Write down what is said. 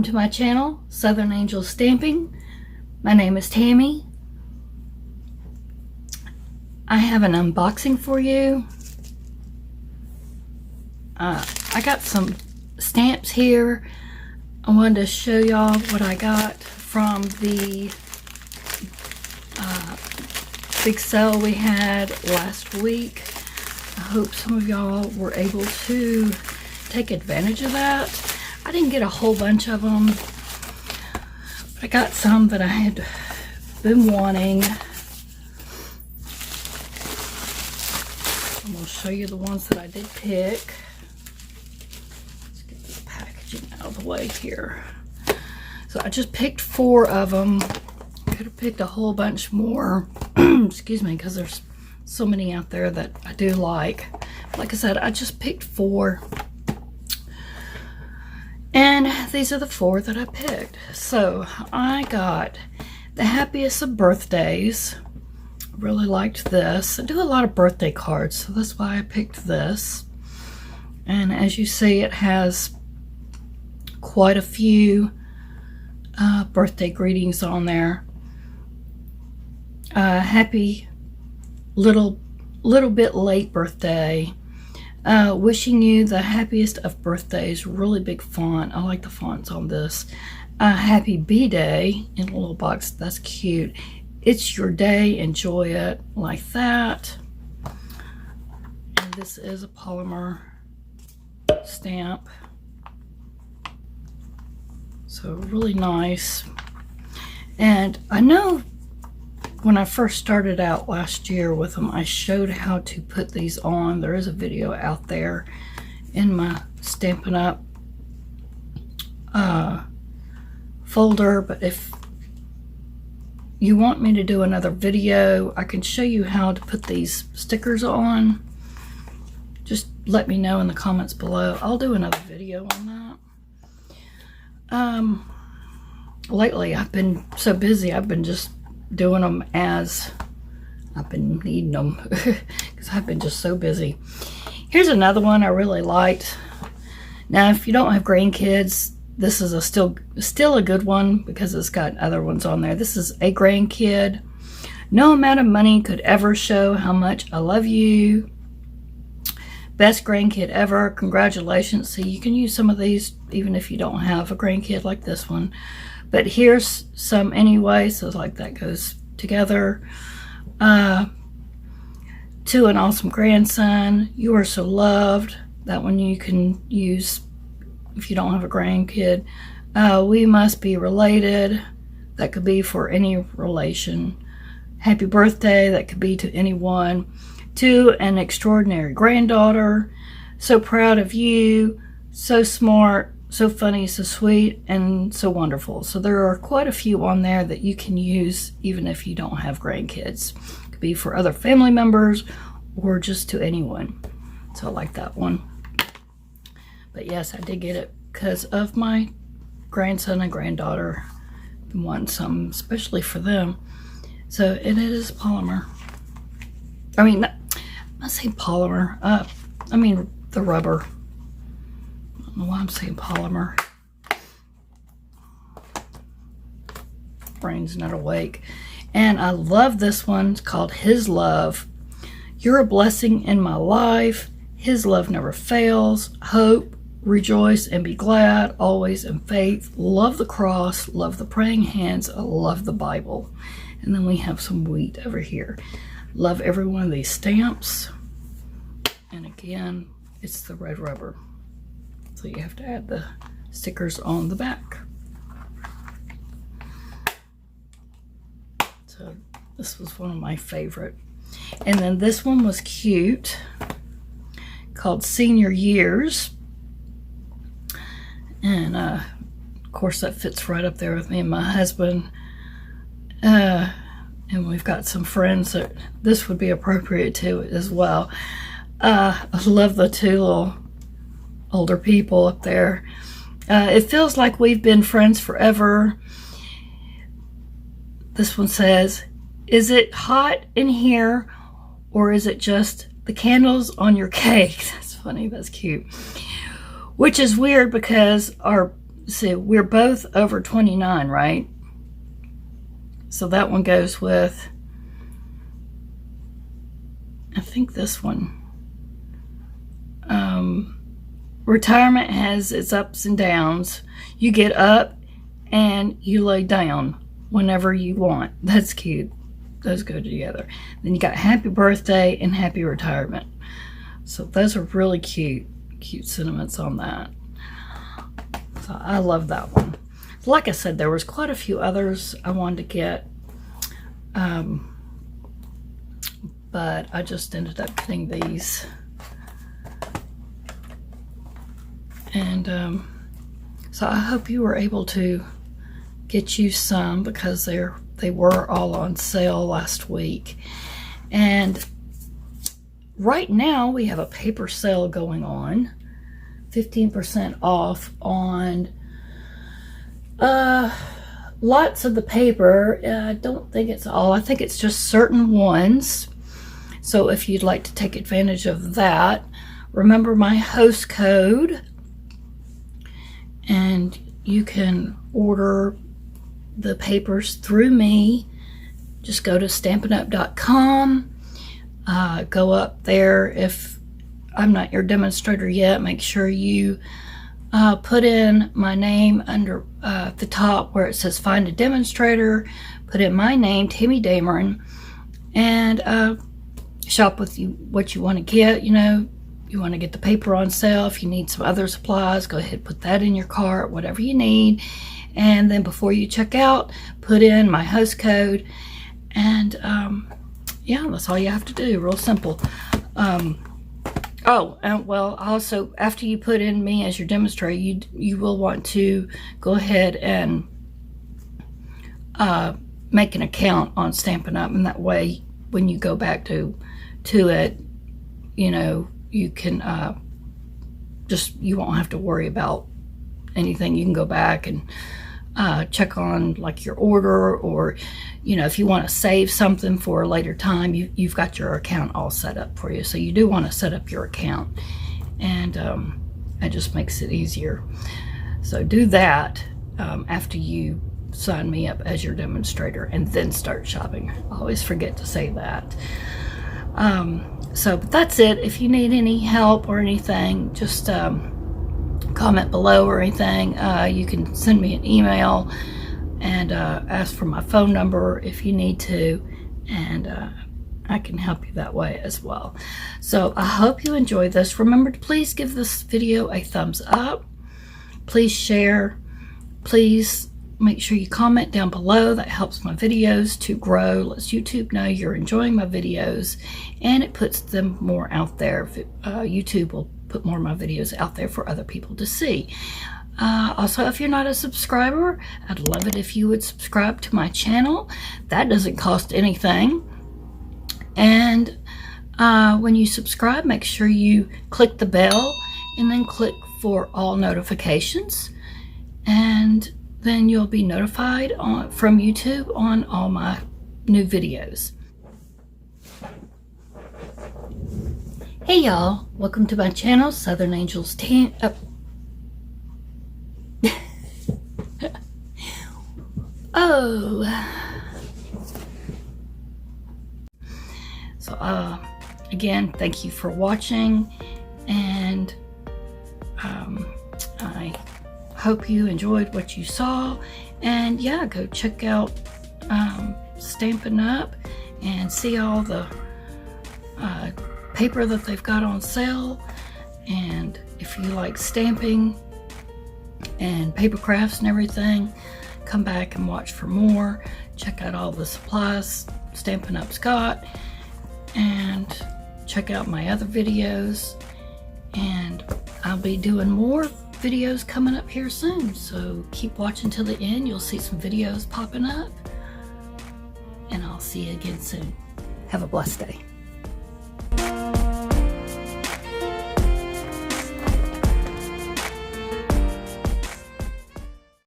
Welcome to my channel, Southern Angel Stamping. My name is Tammy. I have an unboxing for you. I got some stamps here. I wanted to show y'all what I got from the big sale we had last week. I hope some of y'all were able to take advantage of that. I didn't get a whole bunch of them, but I got some that I had been wanting. I'm going to show you the ones that I did pick. Let's get this packaging out of the way here. So I just picked 4 of them. Could have picked a whole bunch more. Excuse me, because there's so many out there that I do like. Like I said, I just picked 4. And these are the 4 that I picked. So I got the happiest of birthdays. Really liked this. I do a lot of birthday cards, so that's why I picked this. And as you see, it has quite a few birthday greetings on there. Happy little bit late birthday. Wishing you the happiest of birthdays. Really big font. I like the fonts on this. Happy B-Day in a little box. That's cute. It's your day. Enjoy it. Like that. And this is a polymer stamp. So really nice. And I know when I first started out last year with them, I showed how to put these on. There is a video out there in my Stampin' Up folder, but if you want me to do another video, I can show you how to put these stickers on. Just let me know in the comments below. I'll do another video on that. Lately I've been so busy, I've been just doing them as I've been needing them because I've been just so busy. Here's another one I really liked. Now if you don't have grandkids, this is still a good one because it's got other ones on there. This is a Grandkid. No amount of money could ever show how much I love you. Best grandkid ever. Congratulations. See, you can use some of these even if you don't have a grandkid like this one. But here's some anyway, so like that goes together. To an awesome grandson. You are so loved. That one you can use if you don't have a grandkid. We must be related. That could be for any relation. Happy birthday. That could be to anyone. To an extraordinary granddaughter. So proud of you. So smart. So funny, so sweet, and so wonderful. So there are quite a few on there that you can use even if you don't have grandkids. It could be for other family members or just to anyone. So I like that one. But yes, I did get it because of my grandson and granddaughter. I want some especially for them. So it is polymer. I mean, I say polymer. I mean the rubber. I don't know why I'm saying polymer. Brain's not awake. And I love this one. It's called His Love. You're a blessing in my life. His love never fails. Hope, rejoice, and be glad. Always in faith. Love the cross. Love the praying hands. I love the Bible. And then we have some wheat over here. Love every one of these stamps. And again, it's the red rubber. So you have to add the stickers on the back. So this was one of my favorite. And then this one was cute, called Senior Years. And of course that fits right up there with me and my husband. And we've got some friends that this would be appropriate to as well. I love the 2 little older people up there. It feels like we've been friends forever. This one says, is it hot in here or is it just the candles on your cake? That's funny. That's cute. Which is weird because our see, we're both over 29, right? So that one goes with, I think this one. Retirement has its ups and downs. You get up and you lay down whenever you want. That's cute. Those go together. Then you got happy birthday and happy retirement. So those are really cute sentiments on that. So I love that one. Like I said, there was quite a few others I wanted to get. But I just ended up getting these. And so I hope you were able to get you some, because they were all on sale last week. And right now we have a paper sale going on, 15% off on lots of the paper. I don't think it's all. I think it's just certain ones. So if you'd like to take advantage of that, remember my host code, and you can order the papers through me. Just go to stampinup.com, go up there. If I'm not your demonstrator yet, make sure you put in my name under the top where it says find a demonstrator. Put in my name, Tammy Dameron, and shop with you what you want to get. You know, you want to get the paper on sale. If you need some other supplies, go ahead, put that in your cart, whatever you need. And then before you check out, put in my host code. And yeah, that's all you have to do. Real simple. Oh, and well, also, after you put in me as your demonstrator, you will want to go ahead and make an account on Stampin' Up, and that way when you go back to it, you know, you can you won't have to worry about anything. You can go back and check on like your order, or you know, if you want to save something for a later time, you've got your account all set up for you. So you do want to set up your account, and it just makes it easier. So do that after you sign me up as your demonstrator, and then start shopping. I always forget to say that. But that's it. If you need any help or anything, just comment below or anything. You can send me an email and ask for my phone number if you need to, and I can help you that way as well. So I hope you enjoyed this. Remember to please give this video a thumbs up. Please share. Please make sure you comment down below. That helps my videos to grow, lets YouTube know you're enjoying my videos, and it puts them more out there. YouTube will put more of my videos out there for other people to see. Also, if you're not a subscriber, I'd love it if you would subscribe to my channel. That doesn't cost anything. And when you subscribe, make sure you click the bell and then click for all notifications, and then you'll be notified from YouTube on all my new videos. Hey y'all, welcome to my channel, Southern Angels So again, thank you for watching, and I hope you enjoyed what you saw. And yeah, go check out Stampin' Up and see all the paper that they've got on sale. And if you like stamping and paper crafts and everything, come back and watch for more. Check out all the supplies Stampin' Up's got, and check out my other videos. And I'll be doing more videos coming up here soon, so keep watching till the end. You'll see some videos popping up, and I'll see you again soon. Have a blessed day.